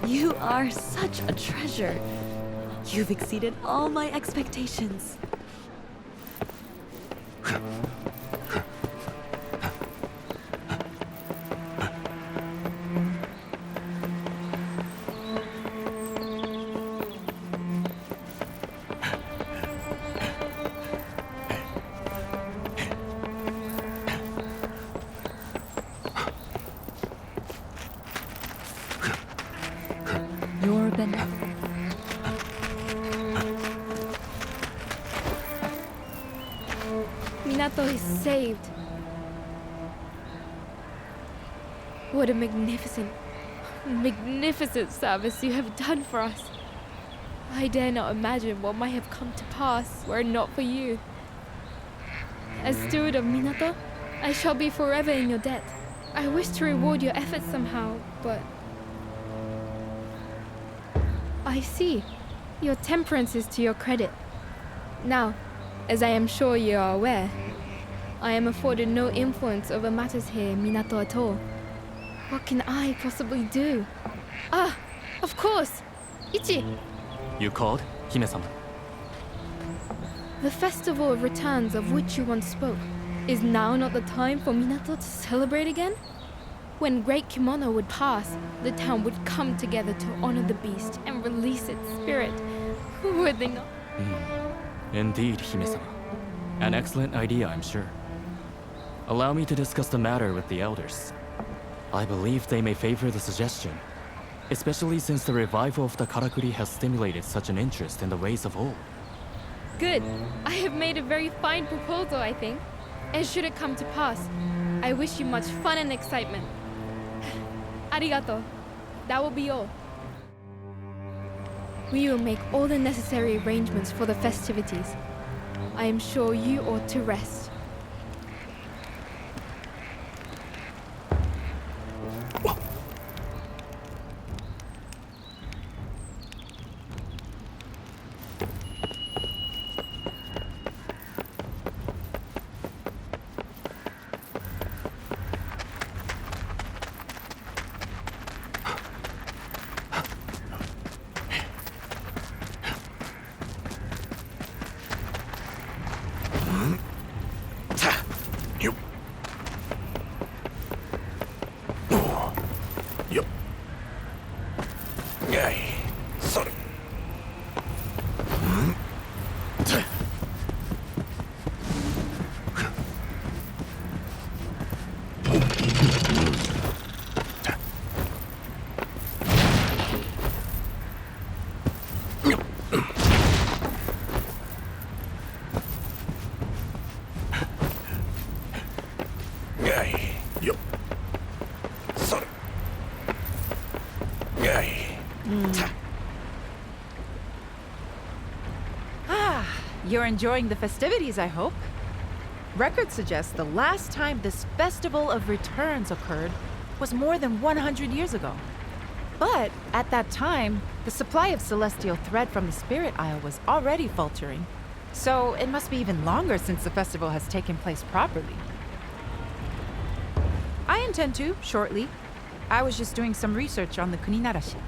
You are such a treasure. You've exceeded all my expectations. Your benevolence. Minato is saved. What a magnificent service you have done for us. I dare not imagine what might have come to pass were it not for you. As steward of Minato, I shall be forever in your debt. I wish to reward your efforts somehow, but... I see. Your temperance is to your credit. Now, as I am sure you are aware, I am afforded no influence over matters here in Minato at all. What can I possibly do? Ah, of course! Ichi! You called, Hime-sama? The festival of returns of which you once spoke. Is now not the time for Minato to celebrate again? When great Kemono would pass, the town would come together to honor the beast and release its spirit. Would they not? Indeed, Hime-sama. An excellent idea, I'm sure. Allow me to discuss the matter with the elders. I believe they may favor the suggestion, especially since the revival of the karakuri has stimulated such an interest in the ways of old. Good. I have made a very fine proposal, I think. And should it come to pass, I wish you much fun and excitement. Arigato. That will be all. We will make all the necessary arrangements for the festivities. I am sure you ought to rest. You're enjoying the festivities, I hope. Records suggest the last time this Festival of Returns occurred was more than 100 years ago. But at that time, the supply of celestial thread from the Spirit Isle was already faltering. So it must be even longer since the festival has taken place properly. I intend to, shortly. I was just doing some research on the Kuninarashi.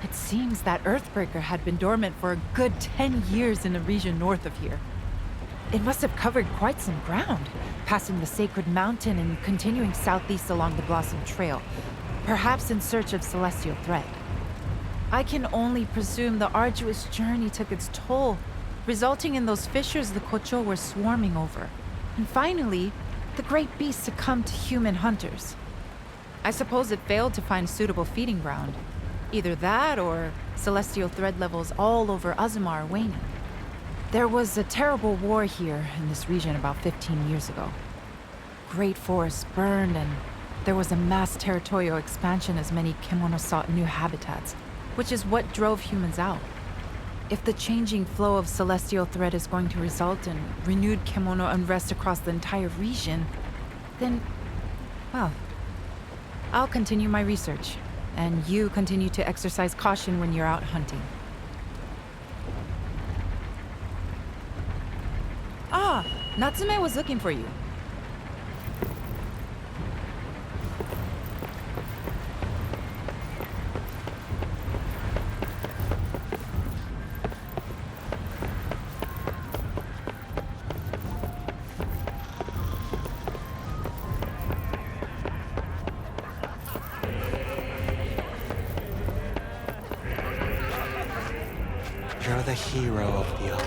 It seems that Earthbreaker had been dormant for a good 10 years in the region north of here. It must have covered quite some ground, passing the Sacred Mountain and continuing southeast along the Blossom Trail, perhaps in search of celestial thread. I can only presume the arduous journey took its toll, resulting in those fissures the Kocho were swarming over. And finally, the great beast succumbed to human hunters. I suppose it failed to find suitable feeding ground. Either that or celestial thread levels all over Azuma are waning. There was a terrible war here in this region about 15 years ago. Great forests burned and there was a mass territorial expansion as many Kemono sought new habitats, which is what drove humans out. If the changing flow of celestial thread is going to result in renewed Kemono unrest across the entire region, then, well, I'll continue my research. And you continue to exercise caution when you're out hunting. Ah, Natsume was looking for you. the hero of the open.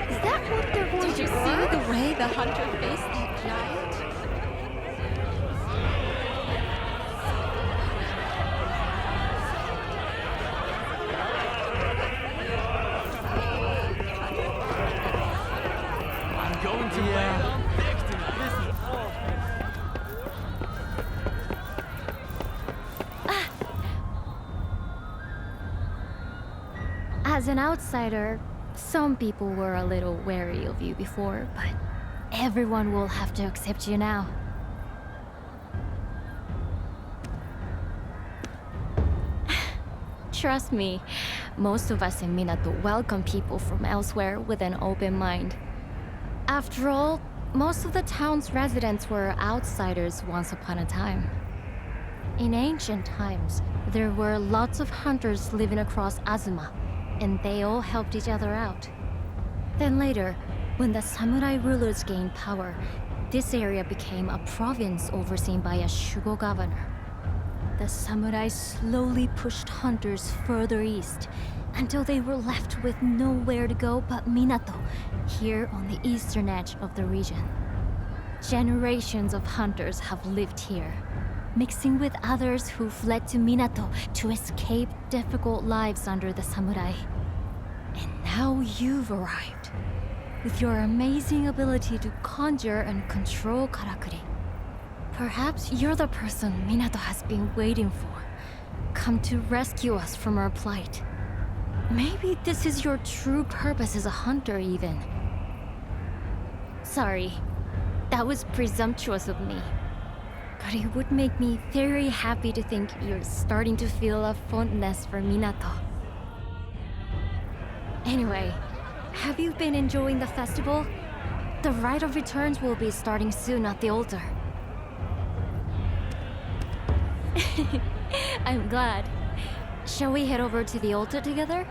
Is that what they're going Did to you see the way the hunter faced that giant? I'm going to land on thick tonight. As an outsider, some people were a little wary of you before, but everyone will have to accept you now. Trust me, most of us in Minato welcome people from elsewhere with an open mind. After all, most of the town's residents were outsiders once upon a time. In ancient times, there were lots of hunters living across Azuma, and they all helped each other out. Then later, when the samurai rulers gained power, this area became a province overseen by a shugo governor. The samurai slowly pushed hunters further east until they were left with nowhere to go but Minato, here on the eastern edge of the region. Generations of hunters have lived here, mixing with others who fled to Minato to escape difficult lives under the samurai. And now you've arrived, with your amazing ability to conjure and control karakuri. Perhaps you're the person Minato has been waiting for, come to rescue us from our plight. Maybe this is your true purpose as a hunter even. Sorry, that was presumptuous of me. But it would make me very happy to think you're starting to feel a fondness for Minato. Anyway, have you been enjoying the festival? The Rite of Returns will be starting soon at the altar. I'm glad. Shall we head over to the altar together?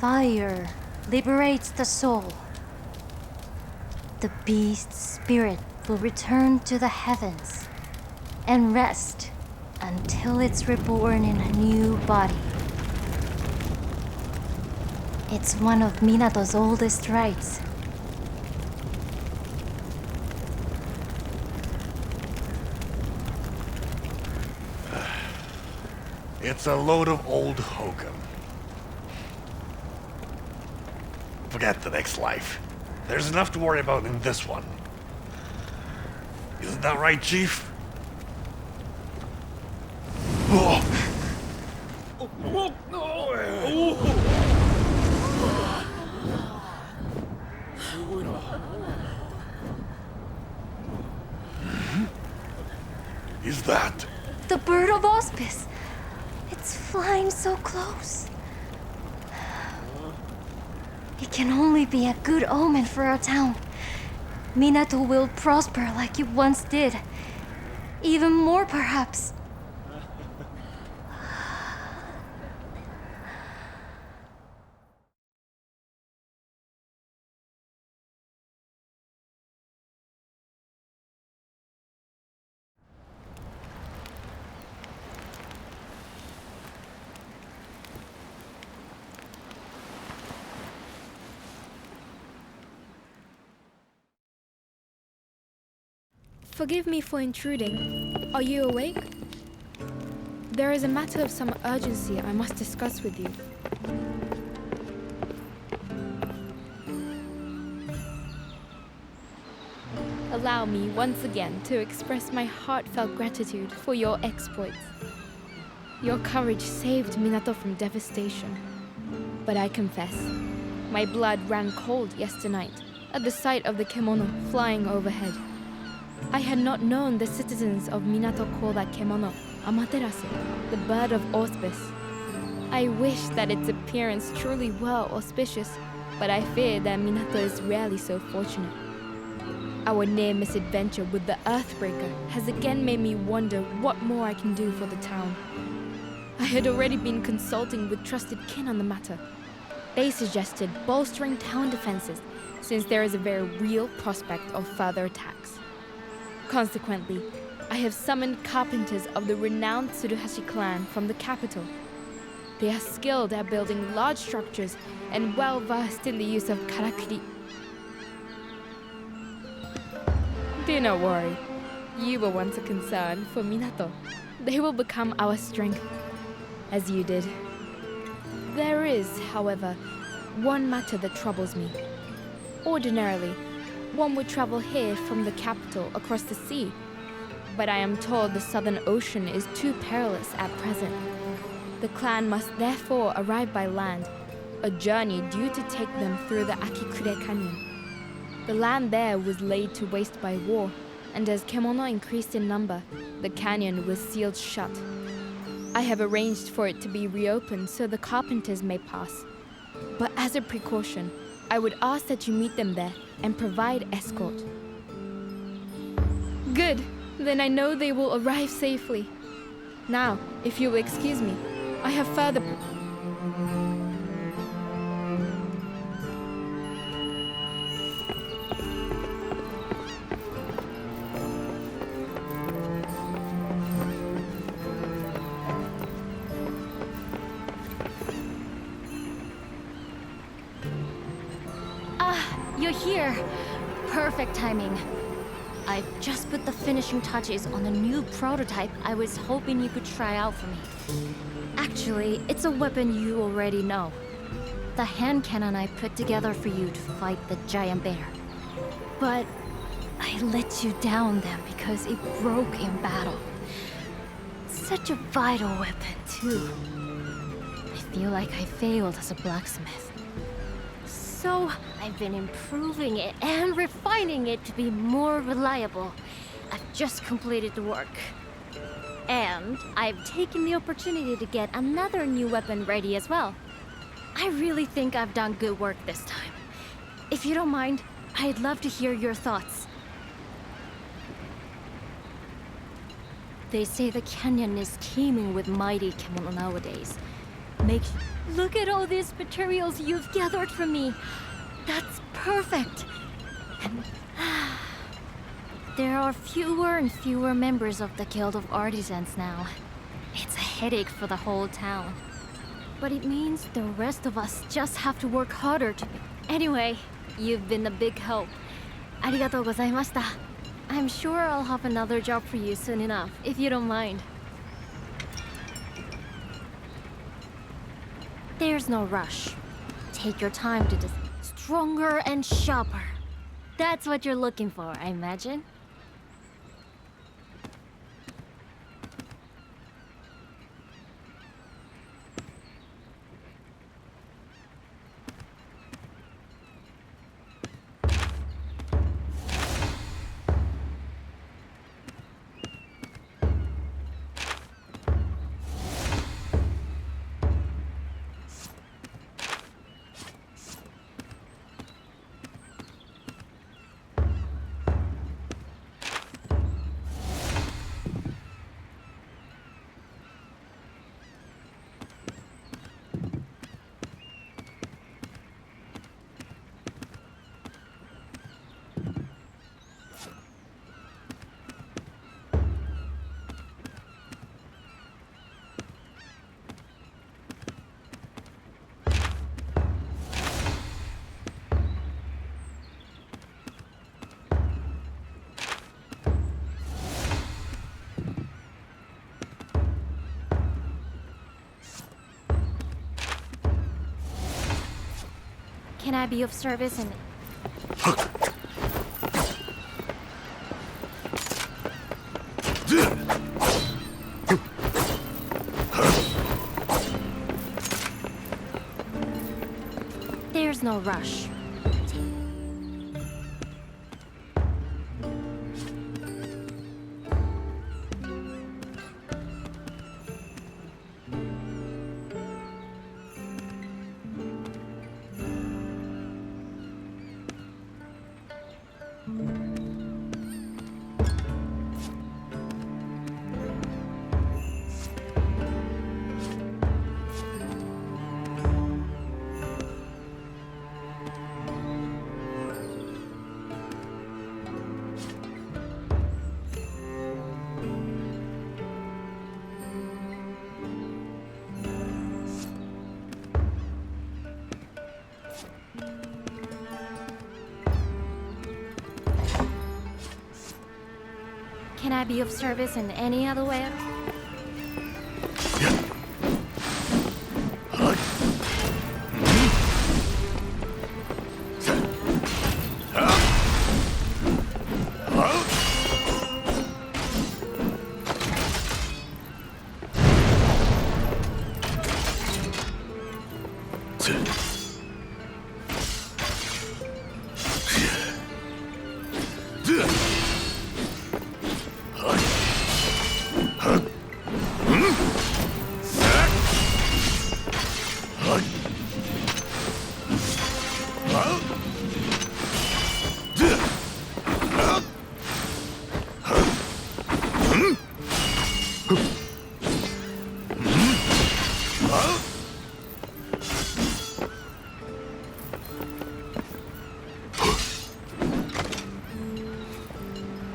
Fire liberates the soul. The beast's spirit will return to the heavens and rest until it's reborn in a new body. It's one of Minato's oldest rites. It's a load of old hokum. Forget the next life. There's enough to worry about in this one. Isn't that right, Chief? Oh. Is that? The bird of auspice. It's flying so close. It can only be a good omen for our town. Minato will prosper like it once did. Even more, perhaps. Forgive me for intruding. Are you awake? There is a matter of some urgency I must discuss with you. Allow me once again to express my heartfelt gratitude for your exploits. Your courage saved Minato from devastation. But I confess, my blood ran cold yesternight at the sight of the Kemono flying overhead. I had not known the citizens of Minato call that Kemono Amaterasu, the bird of auspice. I wish that its appearance truly were auspicious, but I fear that Minato is rarely so fortunate. Our near misadventure with the Earthbreaker has again made me wonder what more I can do for the town. I had already been consulting with trusted kin on the matter. They suggested bolstering town defenses, since there is a very real prospect of further attacks. Consequently, I have summoned carpenters of the renowned Tsuruhashi clan from the capital. They are skilled at building large structures and well versed in the use of karakuri. Do not worry. You were once a concern for Minato. They will become our strength, as you did. There is, however, one matter that troubles me. Ordinarily, one would travel here from the capital across the sea, but I am told the southern ocean is too perilous at present. The clan must therefore arrive by land, a journey due to take them through the Akikure Canyon. The land there was laid to waste by war, and as Kemono increased in number, the canyon was sealed shut. I have arranged for it to be reopened so the carpenters may pass. But as a precaution, I would ask that you meet them there and provide escort. Good, then I know they will arrive safely. Now, if you will excuse me, I have further... You're here. Perfect timing. I've just put the finishing touches on a new prototype I was hoping you could try out for me. Actually, it's a weapon you already know. The hand cannon I put together for you to fight the giant bear. But I let you down then because it broke in battle. Such a vital weapon, too. I feel like I failed as a blacksmith. So, I've been improving it and refining it to be more reliable. I've just completed the work. And I've taken the opportunity to get another new weapon ready as well. I really think I've done good work this time. If you don't mind, I'd love to hear your thoughts. They say the canyon is teeming with mighty Kemono nowadays. Look at all these materials you've gathered for me. That's perfect. And there are fewer and fewer members of the Guild of Artisans now. It's a headache for the whole town. But it means the rest of us just have to work harder to... Anyway, you've been a big help. Arigatou gozaimashita. I'm sure I'll have another job for you soon enough, if you don't mind. There's no rush. Take your time to just stronger and sharper. That's what you're looking for, I imagine. Can I be of service in... There's no rush. Can I be of service in any other way?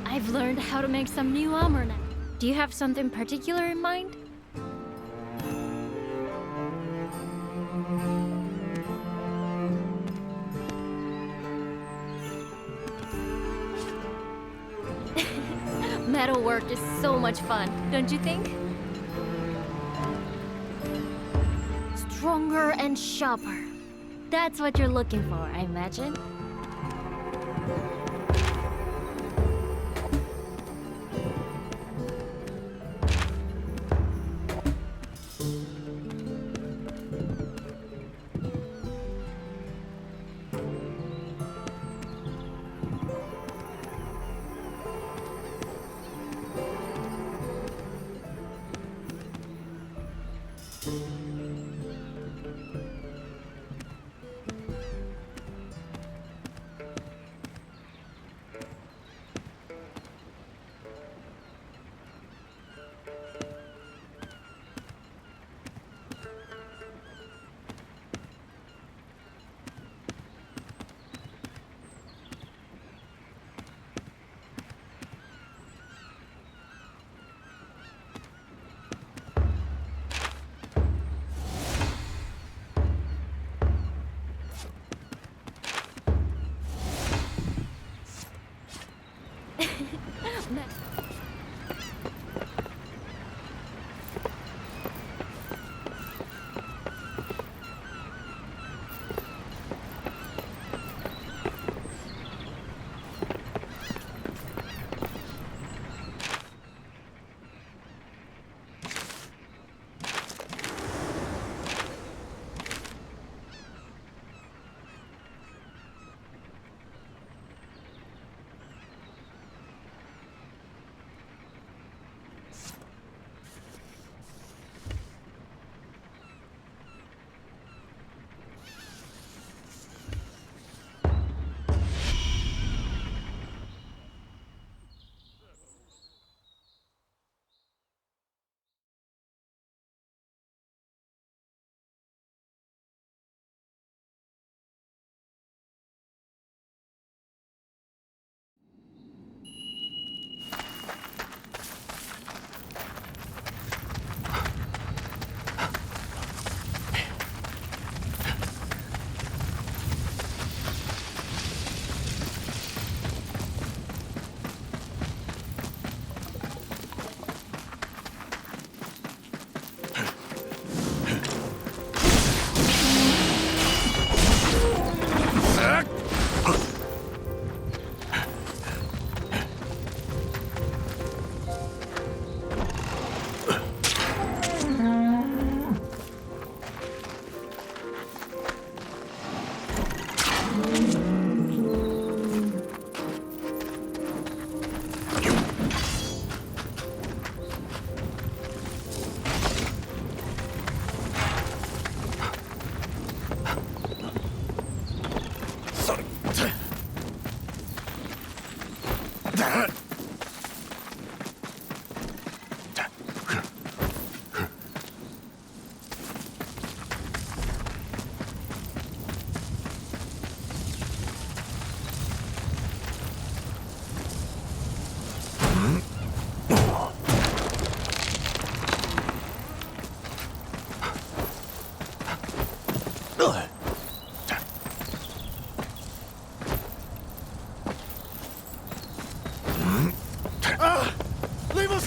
I've learned how to make some new armor now. Do you have something particular in mind? Metalwork is so much fun, don't you think? Stronger and sharper. That's what you're looking for, I imagine.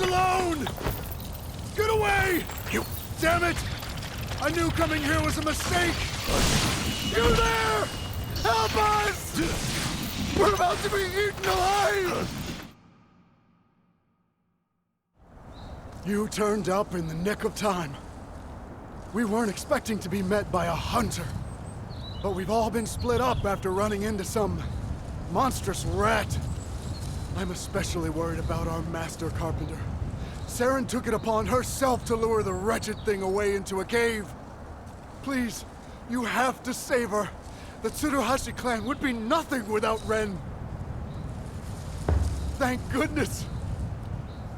us alone! Get away! You... Damn it! I knew coming here was a mistake! You there! Help us! We're about to be eaten alive! You turned up in the nick of time. We weren't expecting to be met by a hunter. But we've all been split up after running into some monstrous rat. I'm especially worried about our master carpenter. Saren took it upon herself to lure the wretched thing away into a cave. Please, you have to save her. The Tsuruhashi clan would be nothing without Ren. Thank goodness.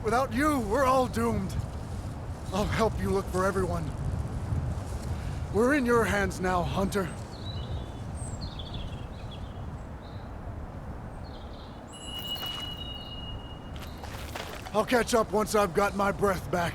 Without you, we're all doomed. I'll help you look for everyone. We're in your hands now, Hunter. I'll catch up once I've got my breath back.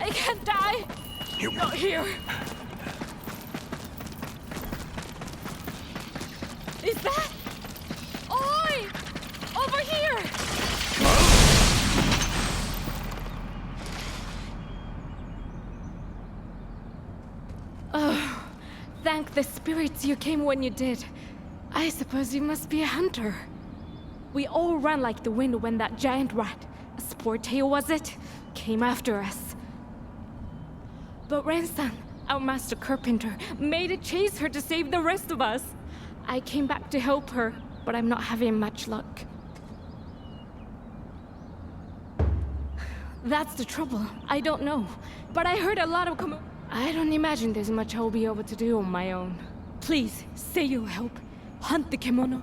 I can't die! Not here! Is that? Oi! Over here! Oh, thank the spirits you came when you did. I suppose you must be a hunter. We all ran like the wind when that giant rat, a sport tail was it, came after us. But Ren-san, our master carpenter, made a chase her to save the rest of us. I came back to help her, but I'm not having much luck. That's the trouble. I don't know. But I heard a lot of I don't imagine there's much I'll be able to do on my own. Please, say you'll help. Hunt the Kemono.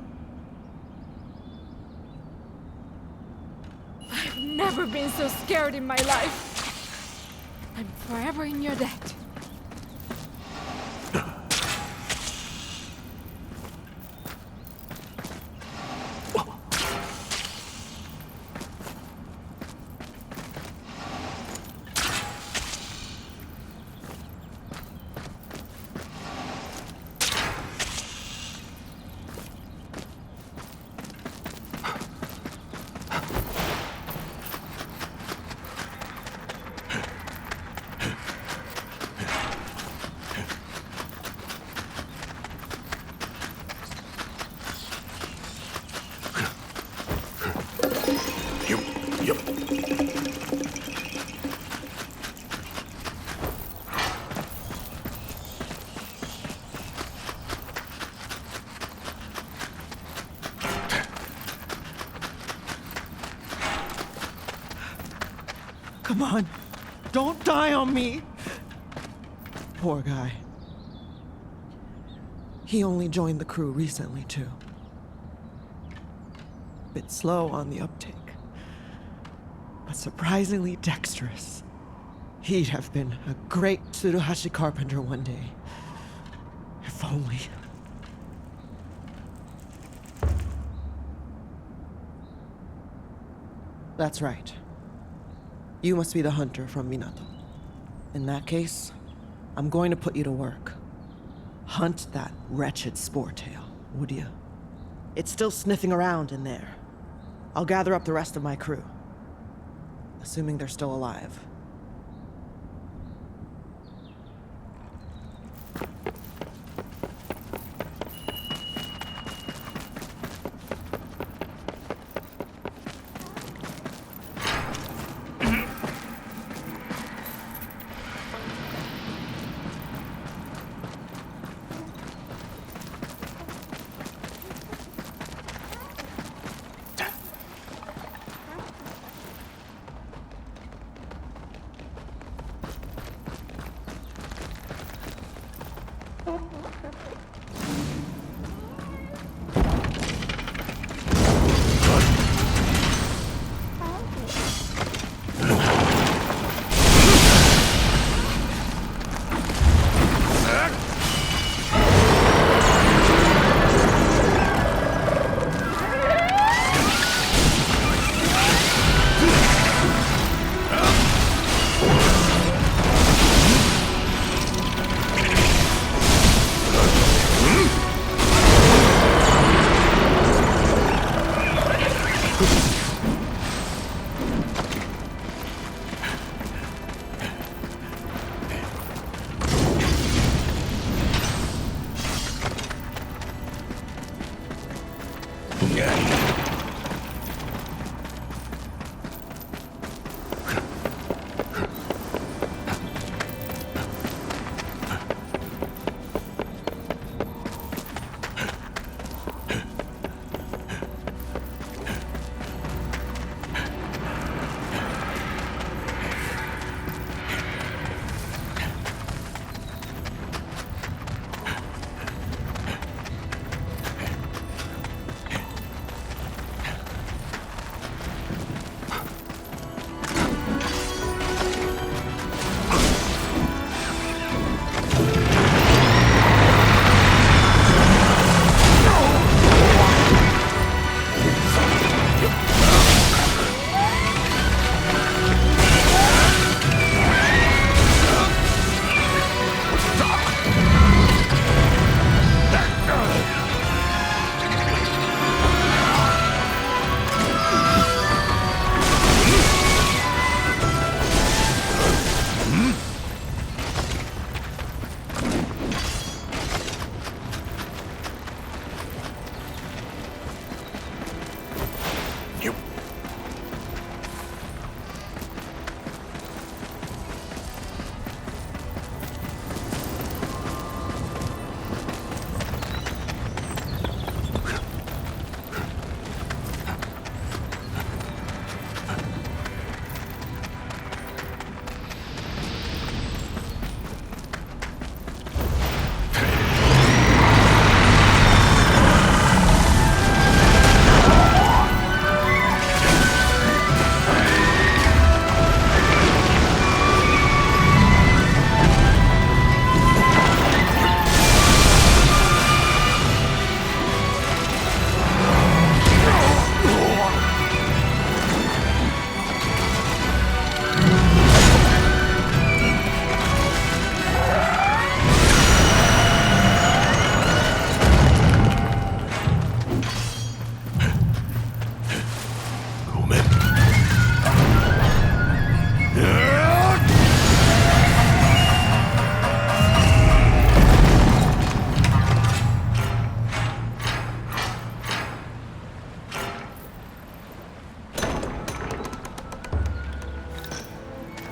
I've never been so scared in my life. I'm forever in your debt. Come on, don't die on me! Poor guy. He only joined the crew recently, too. Bit slow on the uptake, but surprisingly dexterous. He'd have been a great Tsuruhashi carpenter one day. If only. That's right. You must be the hunter from Minato. In that case, I'm going to put you to work. Hunt that wretched spore tail, would you? It's still sniffing around in there. I'll gather up the rest of my crew. Assuming they're still alive.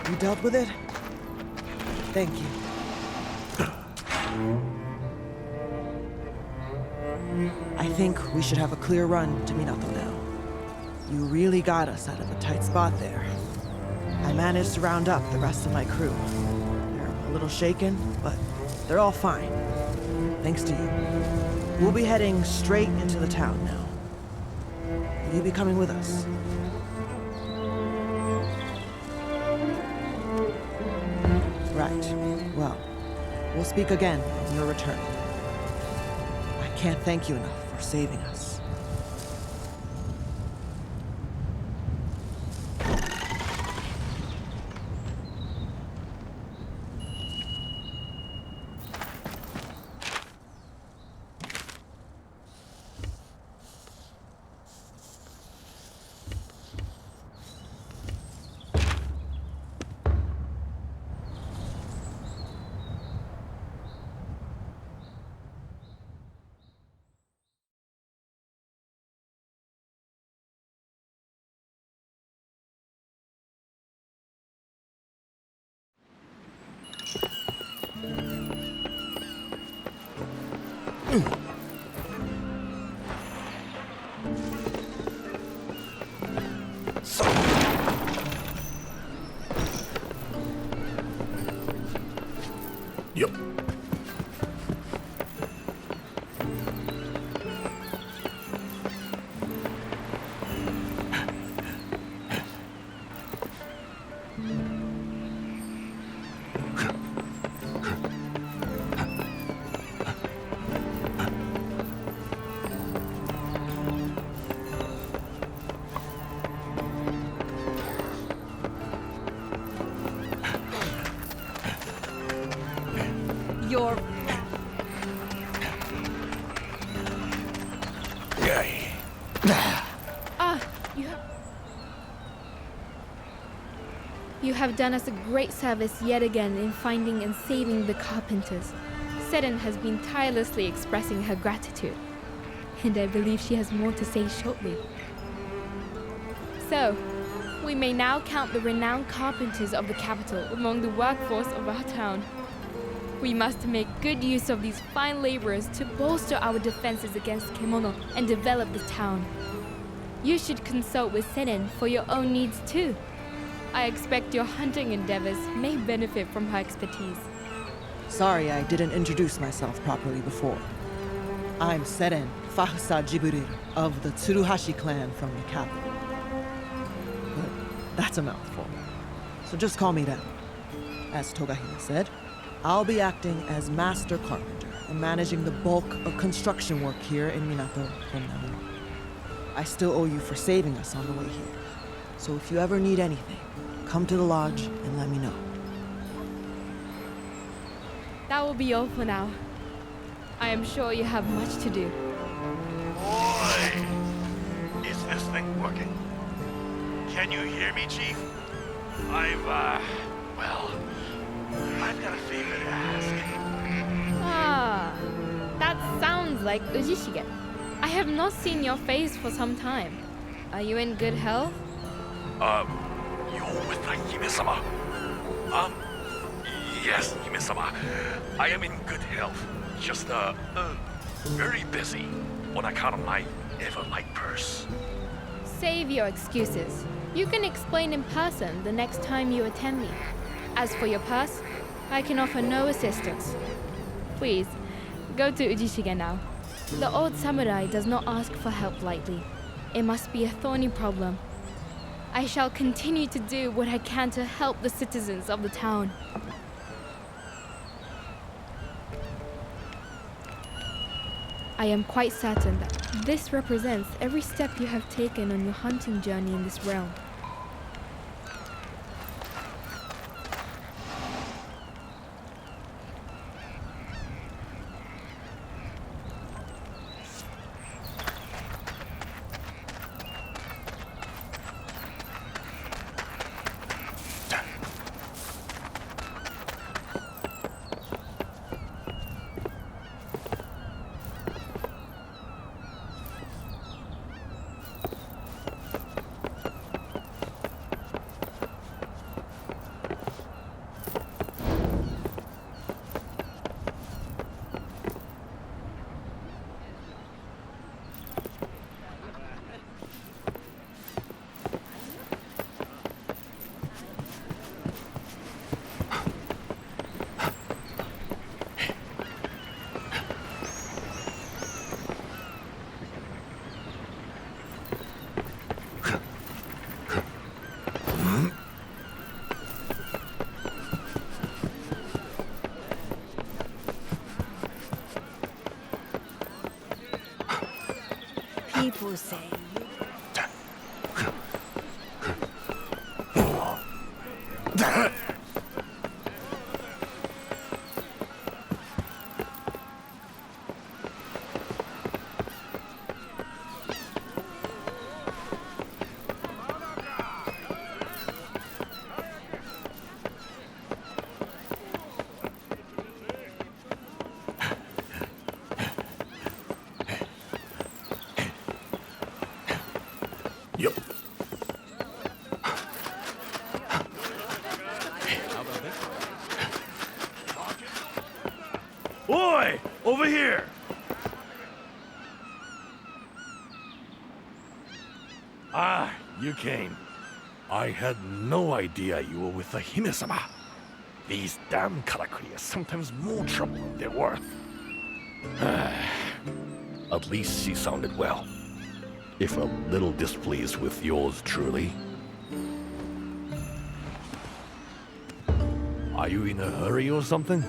You dealt with it? Thank you. I think we should have a clear run to Minato now. You really got us out of a tight spot there. I managed to round up the rest of my crew. They're a little shaken, but they're all fine. Thanks to you. We'll be heading straight into the town now. Will you be coming with us? Right. Well, we'll speak again on your return. I can't thank you enough for saving us. Yep. You're... You You have done us a great service yet again in finding and saving the carpenters. Seren has been tirelessly expressing her gratitude, and I believe she has more to say shortly. So, we may now count the renowned carpenters of the capital among the workforce of our town. We must make good use of these fine laborers to bolster our defenses against Kemono and develop the town. You should consult with Seren for your own needs too. I expect your hunting endeavors may benefit from her expertise. Sorry I didn't introduce myself properly before. I'm Seren Fahsa Jiburir of the Tsuruhashi clan from the capital. But that's a mouthful, so just call me that. As Togahime said, I'll be acting as master carpenter and managing the bulk of construction work here in Minato from now on. I still owe you for saving us on the way here, so if you ever need anything, come to the lodge and let me know. That will be all for now. I am sure you have much to do. Boy! Is this thing working? Can you hear me, Chief? I've got a favor to ask. Ah, that sounds like Ujishige. I have not seen your face for some time. Are you in good health? You're with the Hime-sama? Yes, Hime-sama. I am in good health. Just, very busy on account of my ever-light purse. Save your excuses. You can explain in person the next time you attend me. As for your purse, I can offer no assistance. Please, go to Ujishige now. The old samurai does not ask for help lightly. It must be a thorny problem. I shall continue to do what I can to help the citizens of the town. I am quite certain that this represents every step you have taken on your hunting journey in this realm. People say Yep. Oi! Over here! Ah, you came. I had no idea you were with the Hime-sama. These damn karakuri are sometimes more trouble than they're worth. At least she sounded well. If a little displeased with yours truly. Are you in a hurry or something?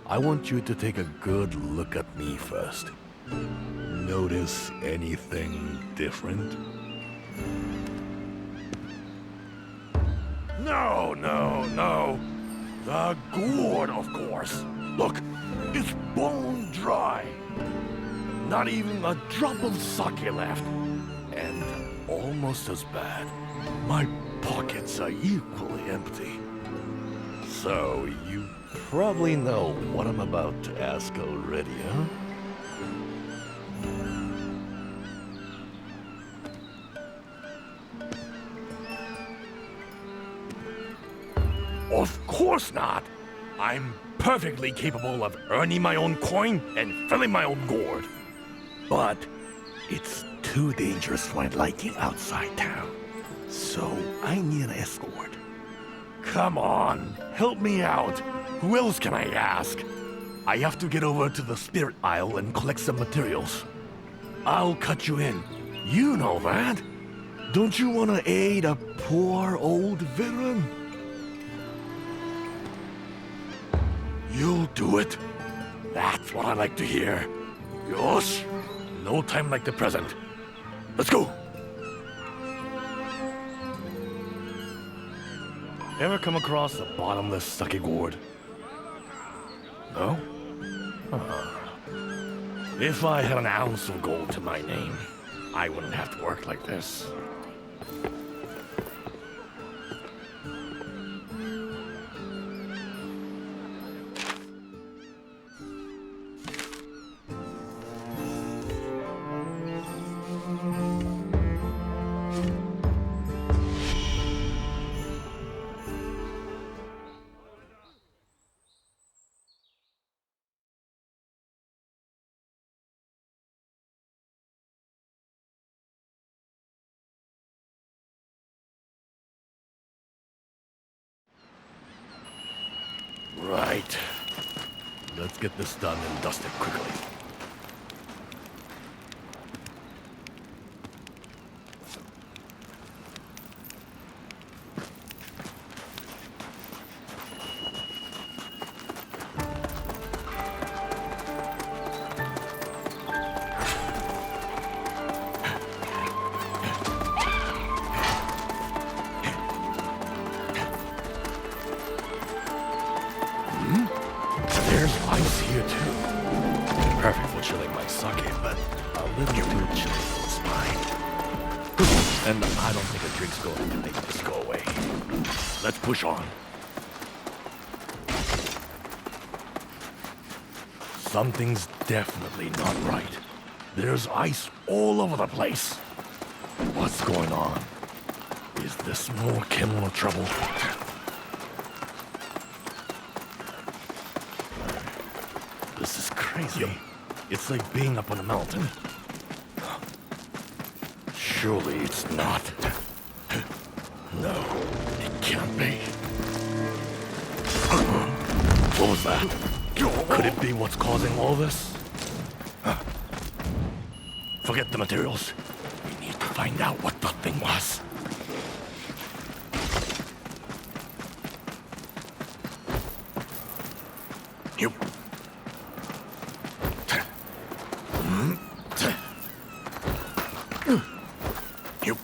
I want you to take a good look at me first. Notice anything different? No, no, no. The gourd, of course. Look, it's bone dry. Not even a drop of sake left. And almost as bad, my pockets are equally empty. So, you probably know what I'm about to ask already, huh? Of course not! I'm perfectly capable of earning my own coin and filling my own gourd. But it's too dangerous for my liking outside town. So I need an escort. Come on, help me out. Who else can I ask? I have to get over to the Spirit Isle and collect some materials. I'll cut you in. You know that. Don't you want to aid a poor old veteran? You'll do it. That's what I like to hear. Yosh, no time like the present. Let's go. Ever come across a bottomless sake gourd? No? If I had an ounce of gold to my name, I wouldn't have to work like this. Right. Let's get this done and dusted quickly. There's ice here too. Perfect for chilling my sake, but a little too chilly for the spine. And I don't think a drink's going to make this go away. Let's push on. Something's definitely not right. There's ice all over the place. What's going on? Is this more Kemono trouble? This is crazy. It's like being up on a mountain. Surely it's not. No, it can't be. What was that? Could it be what's causing all this? Forget the materials. We need to find out what the thing was. You. You.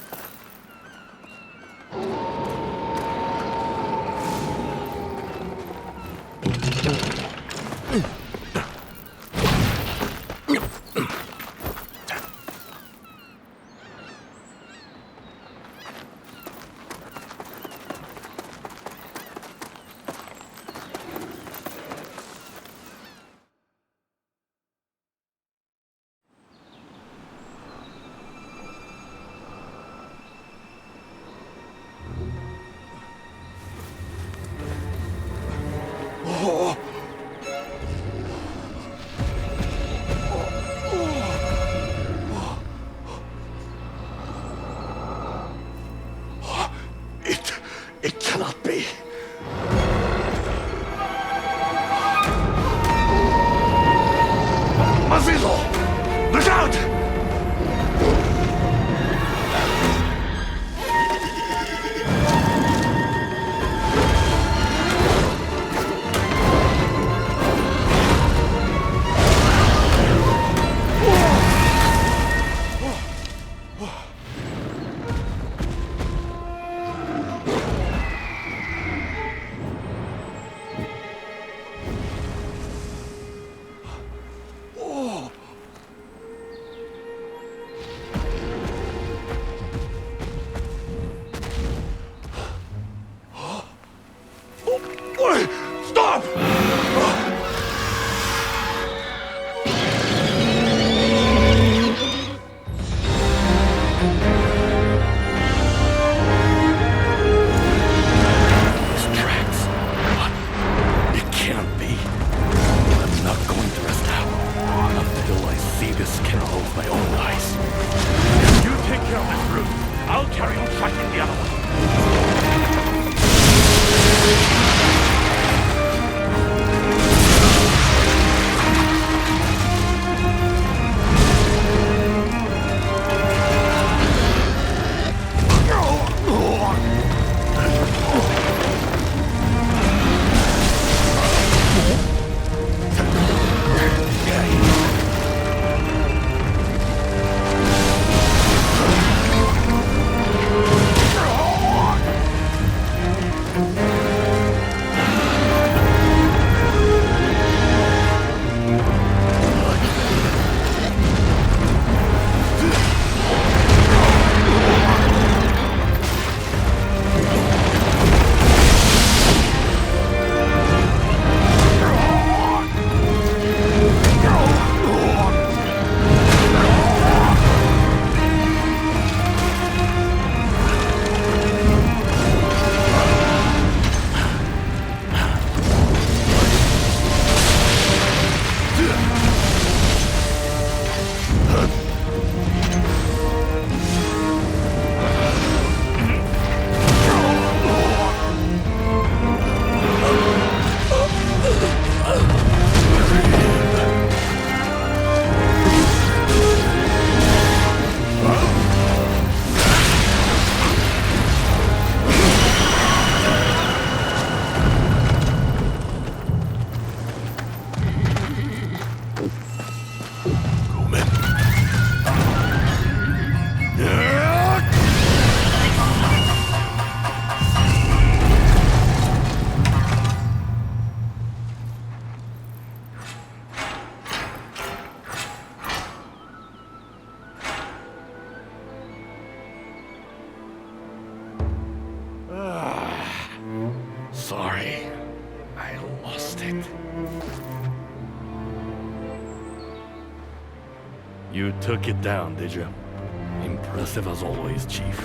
You took it down, did you? Impressive as always, Chief.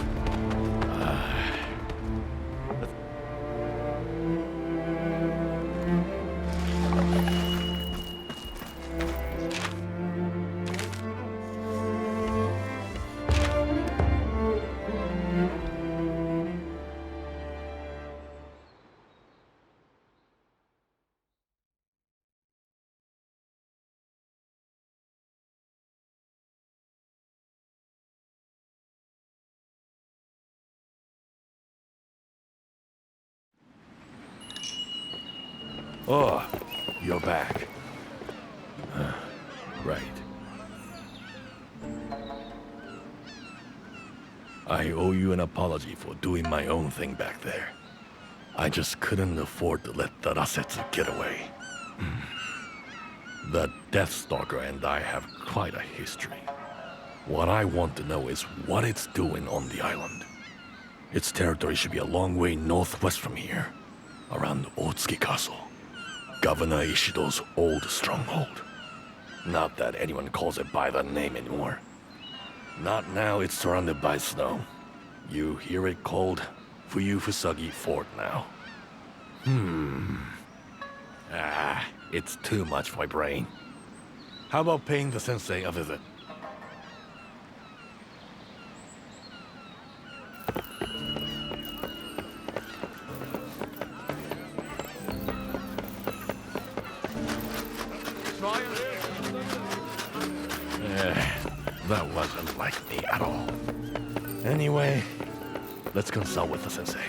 Oh, you're back. Right. I owe you an apology for doing my own thing back there. I just couldn't afford to let the Rasetsu get away. The Deathstalker and I have quite a history. What I want to know is what it's doing on the island. Its territory should be a long way northwest from here, around Otsuki Castle, Governor Ishido's old stronghold. Not that anyone calls it by that name anymore. Not now it's surrounded by snow. You hear it called Fusagi Fort now. It's too much for my brain. How about paying the sensei a visit? That wasn't like me at all. Anyway, let's consult with the sensei.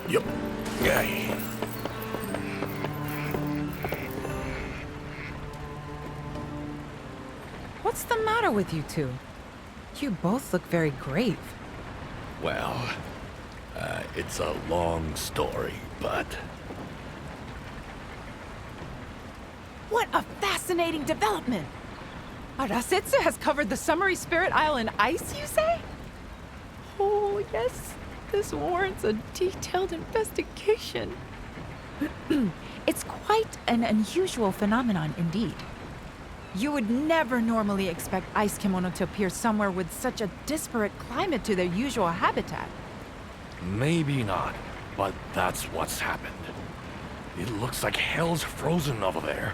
Yup. Yay. What's the matter with you two? You both look very grave. Well, it's a long story, but... What a fascinating development! Arasetsu has covered the Summery Spirit Isle in ice, you say? Oh, yes. This warrants a detailed investigation. It's quite an unusual phenomenon indeed. You would never normally expect ice Kemono to appear somewhere with such a disparate climate to their usual habitat. Maybe not, but that's what's happened. It looks like hell's frozen over there.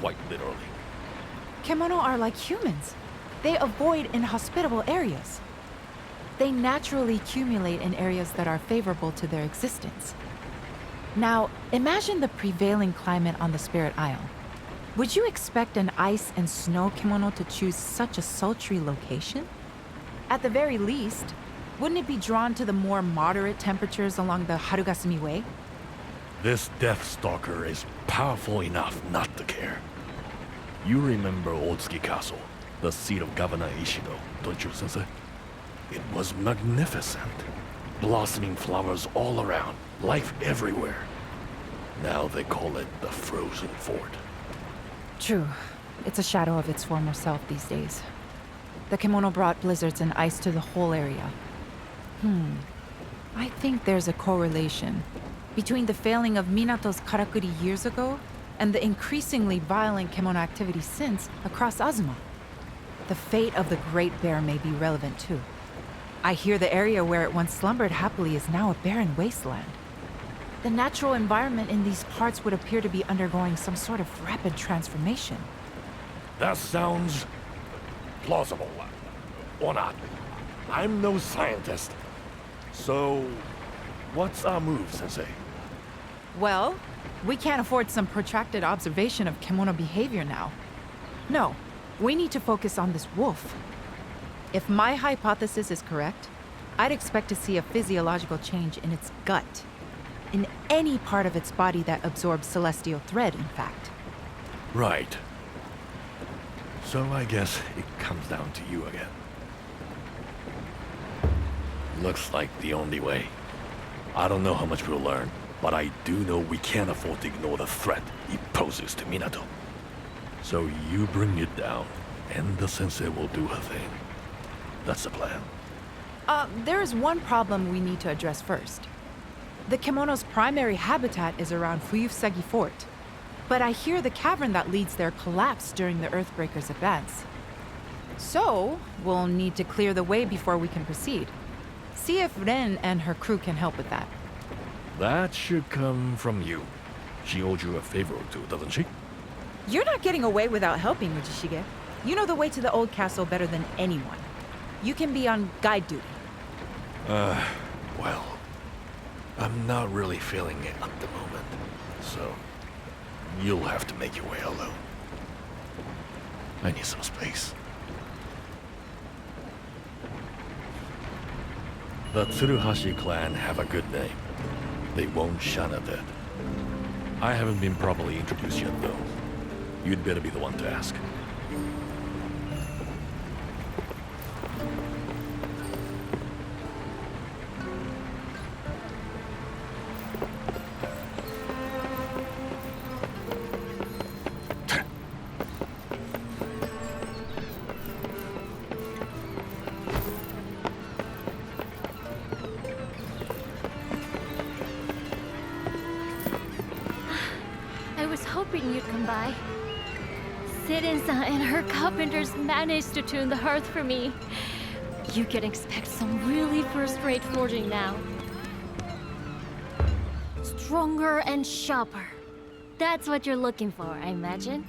Quite literally. Kemono are like humans. They avoid inhospitable areas. They naturally accumulate in areas that are favorable to their existence. Now, imagine the prevailing climate on the Spirit Isle. Would you expect an ice and snow Kemono to choose such a sultry location? At the very least, wouldn't it be drawn to the more moderate temperatures along the Harugasumi Way? This Deathstalker is powerful enough not to care. You remember Otsuki Castle, the seat of Governor Ishido, don't you, Sensei? It was magnificent. Blossoming flowers all around, life everywhere. Now they call it the Frozen Fort. True. It's a shadow of its former self these days. The Kemono brought blizzards and ice to the whole area. I think there's a correlation between the failing of Minato's Karakuri years ago and the increasingly violent Kemono activity since across Azuma. The fate of the Great Bear may be relevant too. I hear the area where it once slumbered happily is now a barren wasteland. The natural environment in these parts would appear to be undergoing some sort of rapid transformation. That sounds plausible. Or not. I'm no scientist. So, what's our move, Sensei? Well, we can't afford some protracted observation of Kemono behavior now. No, we need to focus on this wolf. If my hypothesis is correct, I'd expect to see a physiological change in its gut. In any part of its body that absorbs celestial thread, in fact. Right. So I guess it comes down to you again. Looks like the only way. I don't know how much we'll learn, but I do know we can't afford to ignore the threat he poses to Minato. So you bring it down, and the sensei will do her thing. That's the plan. There is one problem we need to address first. The Kemono's primary habitat is around Fuyusagi Fort, but I hear the cavern that leads there collapsed during the Earthbreaker's advance. So, we'll need to clear the way before we can proceed. See if Ren and her crew can help with that. That should come from you. She owed you a favor or two, doesn't she? You're not getting away without helping, Ujishige. You know the way to the old castle better than anyone. You can be on guide duty. Well, I'm not really feeling it at the moment, so you'll have to make your way alone. I need some space. The Tsuruhashi clan have a good name. They won't shun at it. I haven't been properly introduced yet, though. You'd better be the one to ask. I was hoping you'd come by. Sirin-san and her carpenters managed to tune the hearth for me. You can expect some really first-rate forging now. Stronger and sharper. That's what you're looking for, I imagine.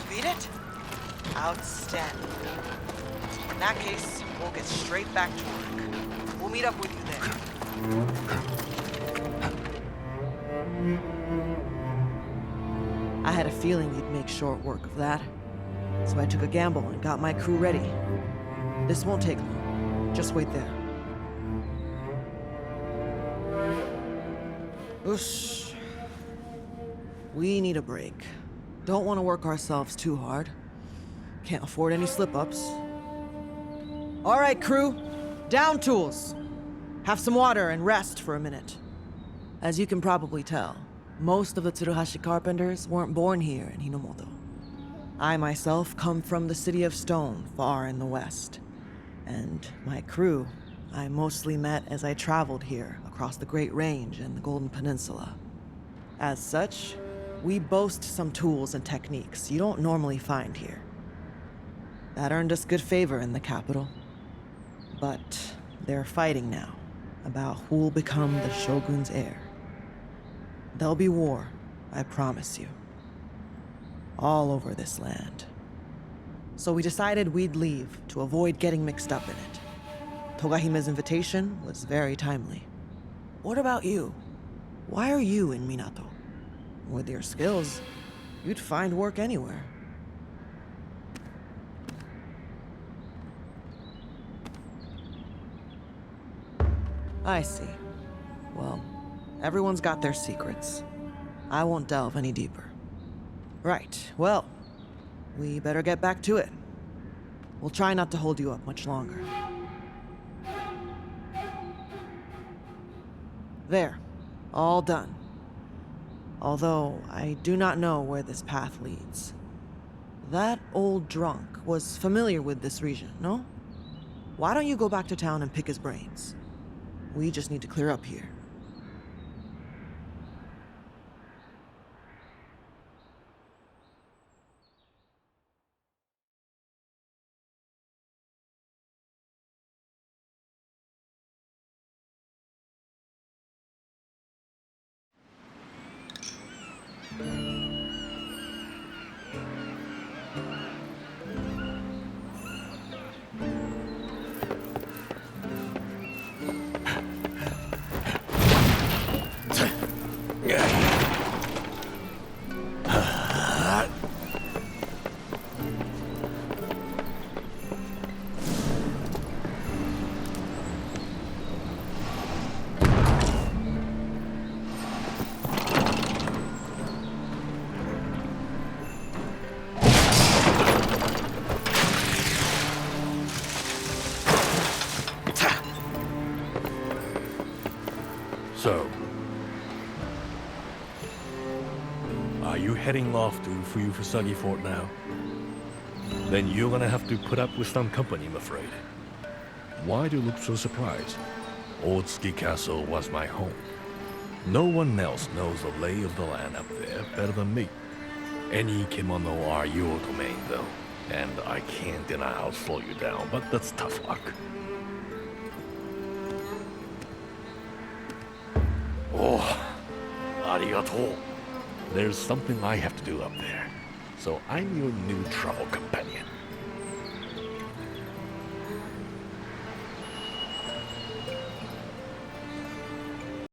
Beat it? Outstanding. In that case, we'll get straight back to work. We'll meet up with you there. I had a feeling you'd make short work of that. So I took a gamble and got my crew ready. This won't take long. Just wait there. Oosh. We need a break. Don't want to work ourselves too hard. Can't afford any slip-ups. All right, crew. Down tools. Have some water and rest for a minute. As you can probably tell, most of the Tsuruhashi carpenters weren't born here in Hinomoto. I myself come from the city of Stone, far in the west. And my crew, I mostly met as I traveled here across the Great Range and the Golden Peninsula. As such, we boast some tools and techniques you don't normally find here. That earned us good favor in the capital. But they're fighting now about who'll become the Shogun's heir. There'll be war, I promise you. All over this land. So we decided we'd leave to avoid getting mixed up in it. Togahime's invitation was very timely. What about you? Why are you in Minato? With your skills, you'd find work anywhere. I see. Well, everyone's got their secrets. I won't delve any deeper. Right, well, we better get back to it. We'll try not to hold you up much longer. There, all done. Although, I do not know where this path leads. That old drunk was familiar with this region, no? Why don't you go back to town and pick his brains? We just need to clear up here. So, are you heading off to Fuyufusagi Fort now? Then you're gonna have to put up with some company, I'm afraid. Why do you look so surprised? Otsuki Castle was my home. No one else knows the lay of the land up there better than me. Any Kemono are your domain, though. And I can't deny I'll slow you down, but that's tough luck. Oh, arigato. There's something I have to do up there. So I'm your new travel companion.